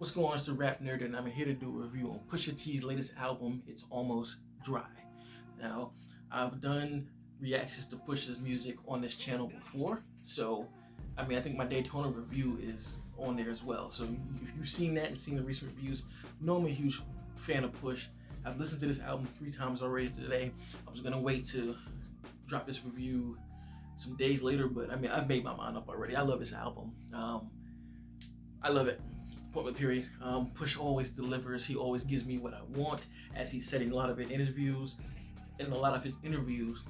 What's going on? It's the RapNerd, and I'm here to do a review on Pusha T's latest album, It's Almost Dry. Now, I've done reactions to Pusha's music on this channel before, so I think my Daytona review is on there as well. So if you've seen that and seen the recent reviews, you know I'm a huge fan of Push. I've listened to this album 3 times already today. I was gonna wait to drop this review some days later, but I've made my mind up already. I love this album. I love it. Point blank period. Push always delivers. He always gives me what I want, as he's setting a lot of it in interviews. In a lot of his interviews,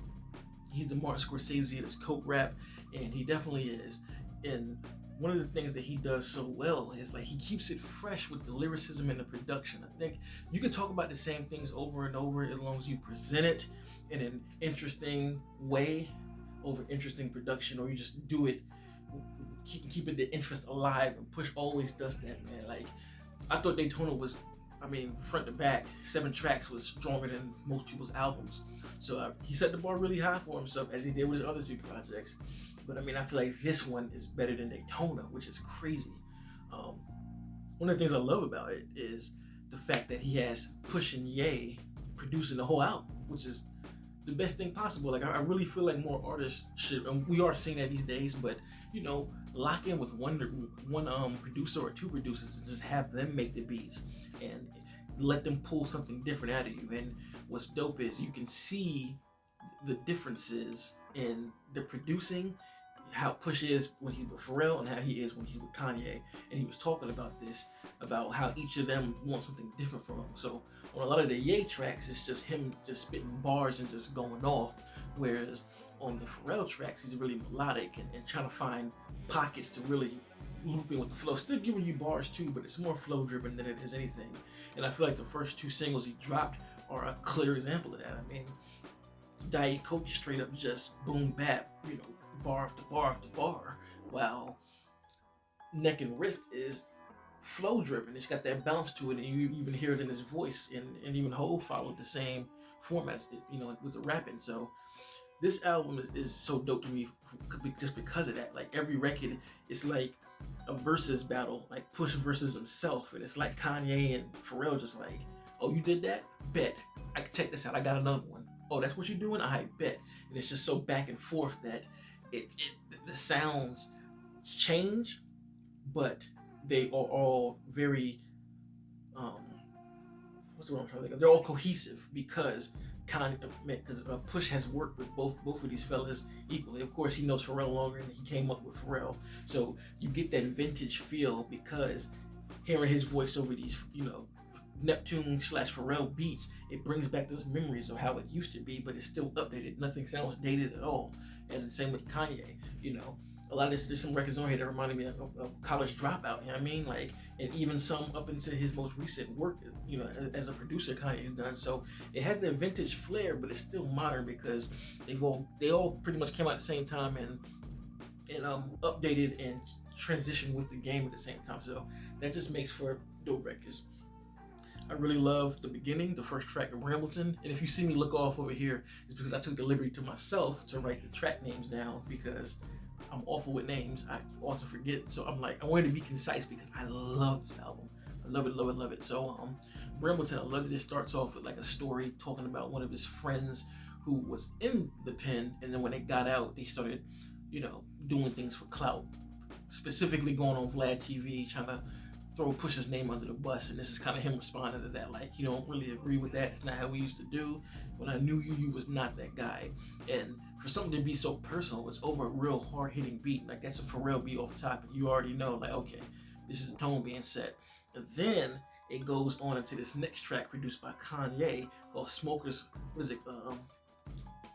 he's the Martin Scorsese of this coke rap, and he definitely is. And one of the things that he does so well is like he keeps it fresh with the lyricism and the production. I think you can talk about the same things over and over as long as you present it in an interesting way, over interesting production, or you just do it keeping the interest alive. And Push always does that, man. Like, I thought Daytona was, front to back, 7 tracks was stronger than most people's albums. So he set the bar really high for himself, as he did with his other 2 projects. But I feel like this one is better than Daytona, which is crazy. One of the things I love about it is the fact that he has Push and Ye producing the whole album, which is the best thing possible. Like, I really feel like more artists should, and we are seeing that these days, but lock in with one producer or 2 producers and just have them make the beats and let them pull something different out of you. And what's dope is you can see the differences in the producing, how Push is when he's with Pharrell and how he is when he's with Kanye. And he was talking about this, about how each of them wants something different from him. So on a lot of the Ye tracks, it's just him just spitting bars and just going off, whereas on the Pharrell tracks, he's really melodic and trying to find pockets to really loop in with the flow. Still giving you bars too, but it's more flow driven than it is anything. And I feel like the first 2 singles he dropped are a clear example of that. Diet Coke straight up just boom bap, bar after bar after bar, while Neck and Wrist is flow driven. It's got that bounce to it, and you even hear it in his voice. And even Hov followed the same format, with the rapping. So this album is so dope to me just because of that. Like, every record, it's like a versus battle, like Push versus himself, and it's like Kanye and Pharrell just like, oh, you did that? Bet. I can check this out. I got another one. Oh, that's what you're doing? I bet. And it's just so back and forth that the sounds change, but they are all very what's the word I'm trying to think of? They're all cohesive because Push has worked with both of these fellas equally. Of course, he knows Pharrell longer, and he came up with Pharrell, so you get that vintage feel because hearing his voice over these Neptune / Pharrell beats, it brings back those memories of how it used to be, but it's still updated. Nothing sounds dated at all. And the same with Kanye. A lot of there's some records on here that reminded me of College Dropout. You know what I mean? Like, and even some up into his most recent work, as a producer, Kanye's done. So it has that vintage flair, but it's still modern because they all pretty much came out at the same time and updated and transitioned with the game at the same time. So that just makes for dope records. I really love the beginning, the first track of Rambleton. And if you see me look off over here, it's because I took the liberty to myself to write the track names down, because I'm awful with names. I also forget. So I'm like, I wanted to be concise because I love this album. I love it, love it, love it. So Rambleton, I love that it starts off with like a story talking about one of his friends who was in the pen, and then when they got out, they started, doing things for clout. Specifically going on Vlad TV, trying to throw Push's name under the bus, and this is kind of him responding to that, like, you don't really agree with that. It's not how we used to do. When I knew you, you was not that guy. And for something to be so personal, it's over a real hard-hitting beat. Like, that's a Pharrell beat off the top, and you already know, like, okay, this is the tone being set. And then it goes on into this next track produced by Kanye called Smokers. What is it?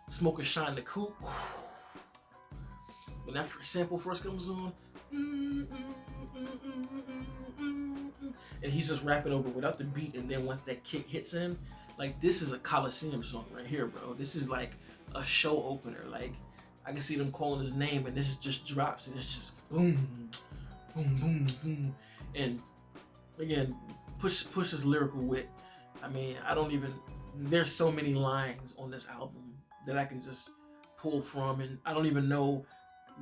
Smokers Shine the Coupe. When that sample first comes on, and he's just rapping over without the beat, and then once that kick hits in, like, this is a Coliseum song right here, bro. This is like a show opener. Like, I can see them calling his name, and this just drops, and it's just boom, boom, boom, boom. And again, Push's lyrical wit. There's so many lines on this album that I can just pull from, and I don't even know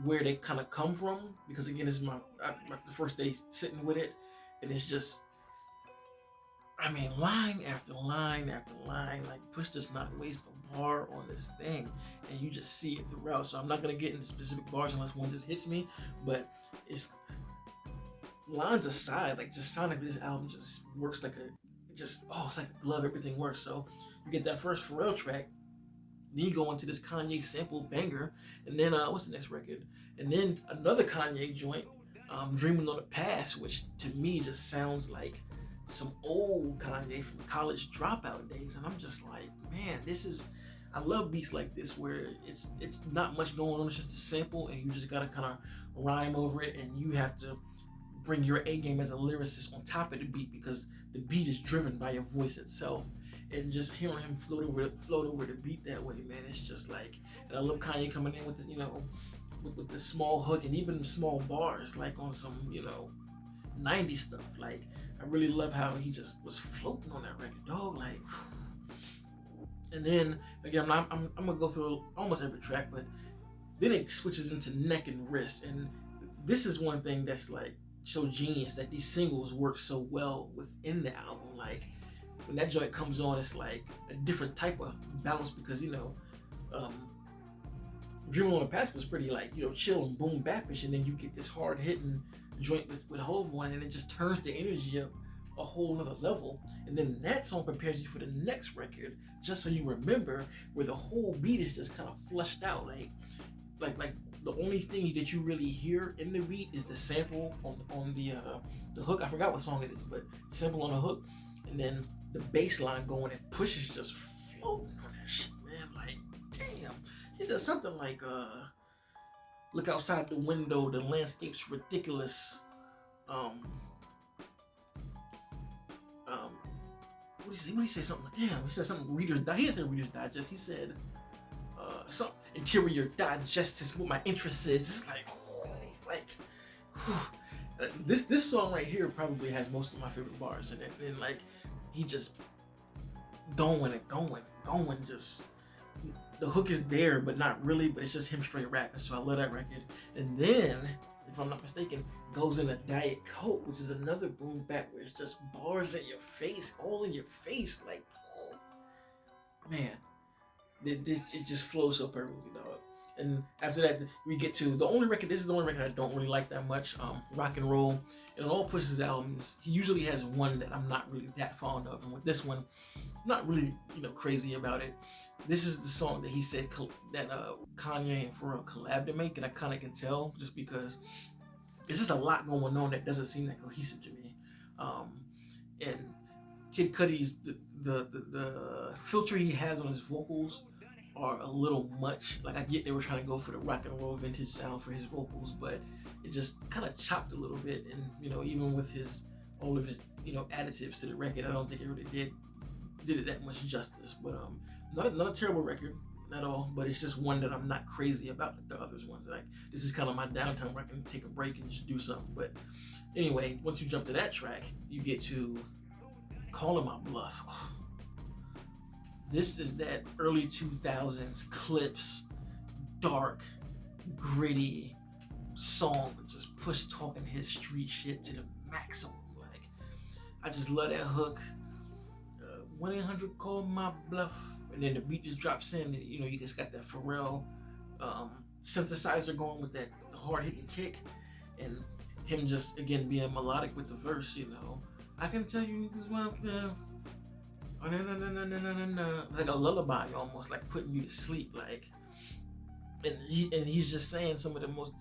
where they kind of come from, because again, this is the first day sitting with it, and it's just, I mean, line after line after line. Like, Push does not waste a bar on this thing, and you just see it throughout. So I'm not gonna get into specific bars unless one just hits me, but it's, lines aside, like, just sonically, this album just works like it's like a glove. Everything works. So you get that first Pharrell track, then you go into this Kanye sample banger, and then what's the next record? And then another Kanye joint, Dreaming on the Past, which to me just sounds like some old Kanye from college dropout days. And I'm just like, man, I love beats like this where it's not much going on, it's just a sample, and you just gotta kind of rhyme over it, and you have to bring your A game as a lyricist on top of the beat, because the beat is driven by your voice itself. And just hearing him float over the beat that way, man, it's just like, and I love Kanye coming in with the, with the small hook and even the small bars, like on some, 90s stuff. Like, I really love how he just was floating on that record, dog. Like, and then again, I'm gonna go through almost every track, but then it switches into Neck and Wrist, and this is one thing that's like so genius, that these singles work so well within the album. Like, when that joint comes on, it's like a different type of bounce, because Dreaming on the Past was pretty like, chill and boom bapish, and then you get this hard hitting joint with Hov on, and it just turns the energy up a whole nother level. And then that song prepares you for the next record, just so you remember, where the whole beat is just kind of flushed out. Like the only thing that you really hear in the beat is the sample on the hook. I forgot what song it is, but sample on the hook, and then the bass line going, and Push is just floating on that shit, man. Like, damn. He said something like, look outside the window, the landscape's ridiculous. What did he say? Something like, damn, he said something, he didn't say Reader's Digest, he said, some interior digest is what my interest is. It's like, this song right here probably has most of my favorite bars in it, and like, he just going, just, the hook is there, but not really, but it's just him straight rapping, so I love that record. And then, if I'm not mistaken, goes into Diet Coke, which is another boom bap where it's just bars in your face, all in your face, like, oh, man, it just flows so perfectly, dog. And after that, we get to the only record, this is the only record I don't really like that much, Rock and Roll. And on all Push's albums, he usually has one that I'm not really that fond of, and with this one, not really, crazy about it. This is the song that he said that Kanye and Pharrell collabed to make, and I kind of can tell, just because it's just a lot going on that doesn't seem that cohesive to me. And Kid Cudi's the filter he has on his vocals are a little much. Like, I get they were trying to go for the rock and roll vintage sound for his vocals, but it just kind of chopped a little bit. And even with all of his additives to the record, I don't think it really did it that much justice. But not a terrible record at all, but it's just one that I'm not crazy about like the others ones. Like, this is kind of my downtime where I can take a break and just do something. But anyway, once you jump to that track, you get to Calling My Bluff. This is that early 2000s Clips, dark, gritty song with just Push talking his street shit to the maximum. Like, I just love that hook. 1-800 call my bluff, and then the beat just drops in, and you just got that Pharrell synthesizer going with that hard hitting kick, and him just again being melodic with the verse. I can tell you niggas want like a lullaby, almost like putting you to sleep, like, and he's just saying some of the most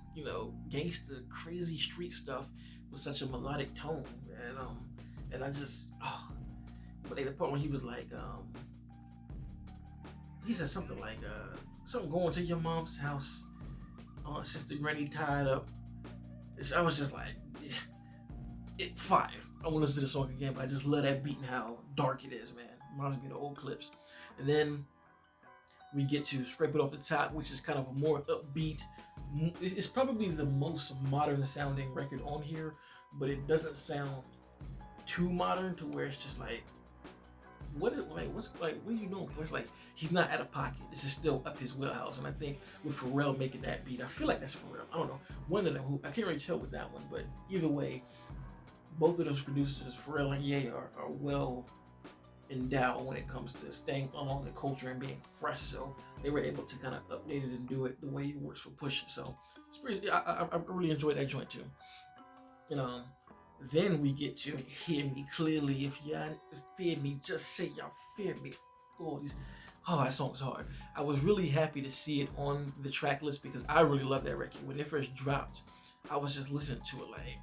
gangster crazy street stuff with such a melodic tone, and I just but at the point when he was like he said something like something going to your mom's house, sister Granny tied up. I was just like, it fire. I want to listen to the song again, but I just love that beat and how dark it is, man. Reminds me of the old Clips. And then we get to Scrape It Off the Top, which is kind of a more upbeat. It's probably the most modern sounding record on here, but it doesn't sound too modern to where it's just like, what are you doing, Push? Like, he's not out of pocket. This is still up his wheelhouse. And I think with Pharrell making that beat, I feel like that's Pharrell. I don't know. One of them, who I can't really tell with that one, but either way, both of those producers, Pharrell and Ye, are well endowed when it comes to staying along the culture and being fresh. So they were able to kind of update it and do it the way it works for Pusha. So it's pretty, I really enjoyed that joint too. Then we get to Hear Me Clearly. If y'all fear me, just say y'all fear me. That song's hard. I was really happy to see it on the track list because I really love that record. When it first dropped, I was just listening to it like,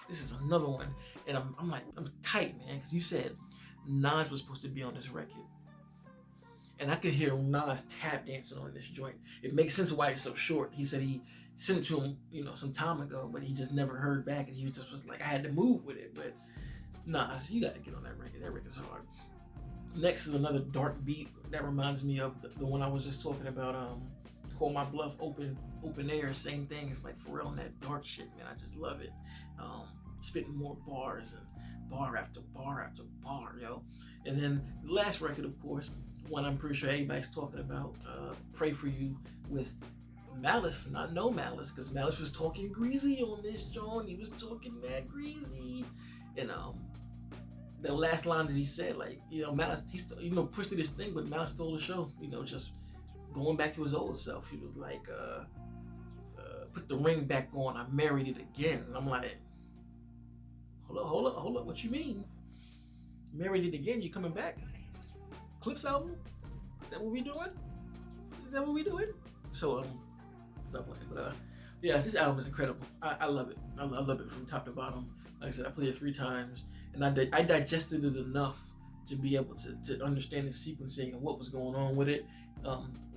this is another one. And I'm like, I'm tight, man, because he said Nas was supposed to be on this record. And I could hear Nas tap dancing on this joint. It makes sense why it's so short. He said he sent it to him, some time ago, but he just never heard back, and he just was like, I had to move with it. But Nas, you got to get on that record. That record's hard. Next is another dark beat that reminds me of the one I was just talking about. Call My Bluff, open air, same thing. It's like Pharrell and that dark shit, man. I just love it. Spitting more bars and bar after bar after bar, yo. And then the last record, of course, one I'm pretty sure everybody's talking about, Pray For You with Malice, not No Malice, because Malice was talking greasy on this joint. He was talking mad greasy. And the last line that he said, like, Malice, Push did his thing, but Malice stole the show, just going back to his old self. He was like, put the ring back on, I married it again. And I'm like, hold up, what you mean? Married it again, you coming back? Clips album? Is that what we doing? So, stop playing. But yeah, this album is incredible. I love it. I love it from top to bottom. Like I said, I played it 3 times, and I digested it enough to be able to understand the sequencing and what was going on with it.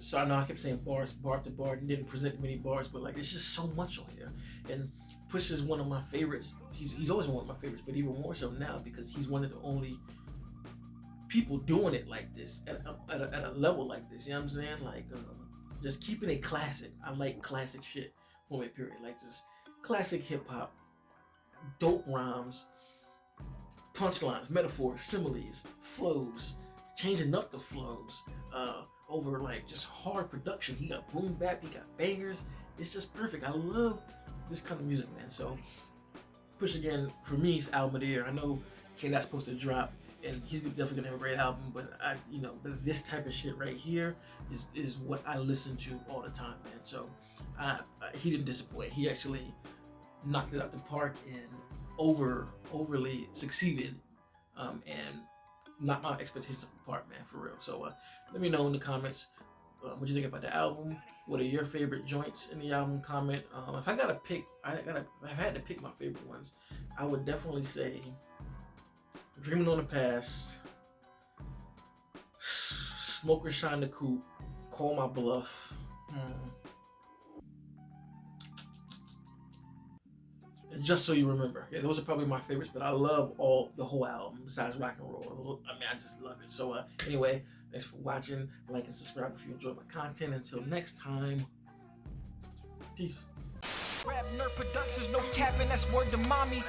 So I know I kept saying bars, bar after bar, and didn't present many bars, but like there's just so much on here. And Push is one of my favorites. He's always been one of my favorites, but even more so now because he's one of the only people doing it like this at a level like this. You know what I'm saying? Like just keeping it classic. I like classic shit. Point period. Like just classic hip hop, dope rhymes, punchlines, metaphors, similes, flows, changing up the flows over like just hard production. He got boom bap, he got bangers. It's just perfect. I love this kind of music, man. So Push again for me is album of the year. I know K-Dot's supposed to drop, and he's definitely gonna have a great album. But but this type of shit right here is what I listen to all the time, man. So he didn't disappoint. He actually knocked it out the park and overly succeeded, and knocked my expectations apart, man, for real. So let me know in the comments what you think about the album. What are your favorite joints in the album? Comment. If I gotta pick, I've had to pick my favorite ones. I would definitely say Dreaming on the Past, Smoke or Shine the Coupe, Call My Bluff. And Just So You Remember. Yeah, those are probably my favorites, but I love the whole album besides Rock and Roll. I mean, I just love it. So anyway, thanks for watching. Like and subscribe if you enjoy my content. Until next time, peace. RapNerd Productions, no capping, that's word to mommy.